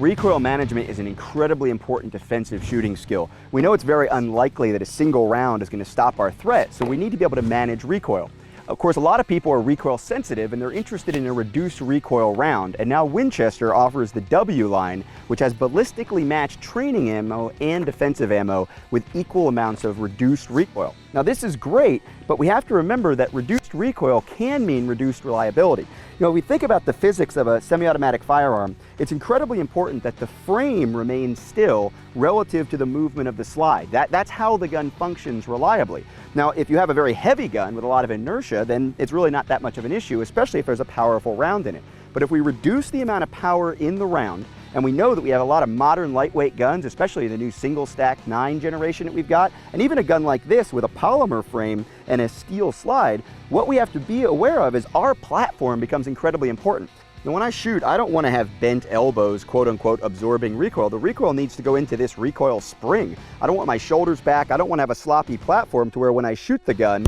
Recoil management is an incredibly important defensive shooting skill. We know it's very unlikely that a single round is going to stop our threat, so we need to be able to manage recoil. Of course, a lot of people are recoil sensitive and they're interested in a reduced recoil round, and now Winchester offers the W line, which has ballistically matched training ammo and defensive ammo with equal amounts of reduced recoil. Now this is great, but we have to remember that reduced recoil can mean reduced reliability. You know, if we think about the physics of a semi-automatic firearm, it's incredibly important that the frame remains still relative to the movement of the slide. That's how the gun functions reliably. Now, if you have a very heavy gun with a lot of inertia, then it's really not that much of an issue, especially if there's a powerful round in it. But if we reduce the amount of power in the round, and we know that we have a lot of modern lightweight guns, especially the new single stack 9 generation that we've got, and even a gun like this with a polymer frame and a steel slide, what we have to be aware of is our platform becomes incredibly important. Now when I shoot, I don't want to have bent elbows, quote unquote, absorbing recoil. The recoil needs to go into this recoil spring. I don't want my shoulders back. I don't want to have a sloppy platform to where when I shoot the gun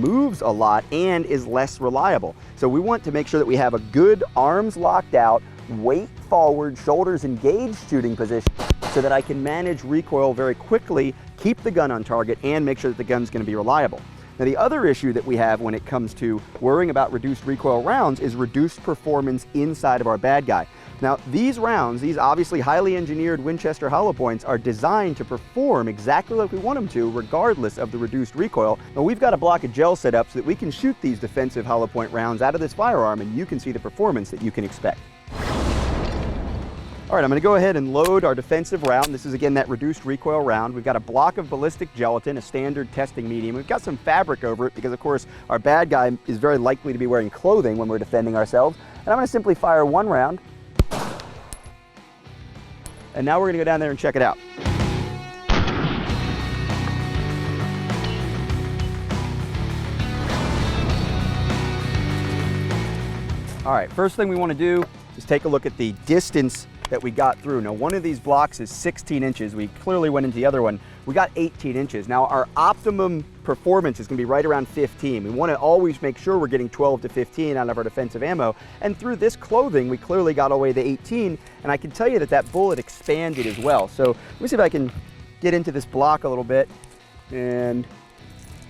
moves a lot and is less reliable. So we want to make sure that we have a good arms locked out, weight forward, shoulders engaged shooting position so that I can manage recoil very quickly, keep the gun on target, and make sure that the gun's going to be reliable. Now the other issue that we have when it comes to worrying about reduced recoil rounds is reduced performance inside of our bad guy. Now these rounds, these obviously highly engineered Winchester hollow points, are designed to perform exactly like we want them to regardless of the reduced recoil. Now we've got a block of gel set up so that we can shoot these defensive hollow point rounds out of this firearm and you can see the performance that you can expect. All right, I'm going to go ahead and load our defensive round. This is again that reduced recoil round. We've got a block of ballistic gelatin, a standard testing medium. We've got some fabric over it because of course our bad guy is very likely to be wearing clothing when we're defending ourselves. And I'm going to simply fire one round. And now we're going to go down there and check it out. All right, first thing we want to do is take a look at the distance that we got through. Now one of these blocks is 16 inches. We clearly went into the other one. We got 18 inches. Now our optimum performance is going to be right around 15. We want to always make sure we're getting 12 to 15 out of our defensive ammo. And through this clothing, we clearly got all the way to 18. And I can tell you that that bullet expanded as well. So let me see if I can get into this block a little bit. And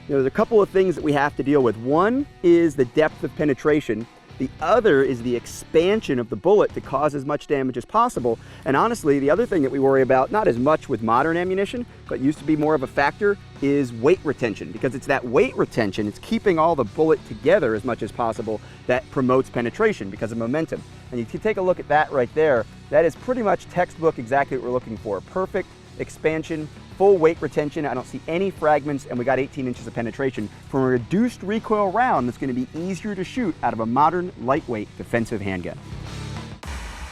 there's a couple of things that we have to deal with. One is the depth of penetration. The other is the expansion of the bullet to cause as much damage as possible. And honestly, the other thing that we worry about, not as much with modern ammunition, but used to be more of a factor, is weight retention. Because it's that weight retention, it's keeping all the bullet together as much as possible that promotes penetration because of momentum. And you can take a look at that right there. That is pretty much textbook exactly what we're looking for. Perfect expansion, full weight retention. I don't see any fragments, and we got 18 inches of penetration from a reduced recoil round that's going to be easier to shoot out of a modern lightweight defensive handgun.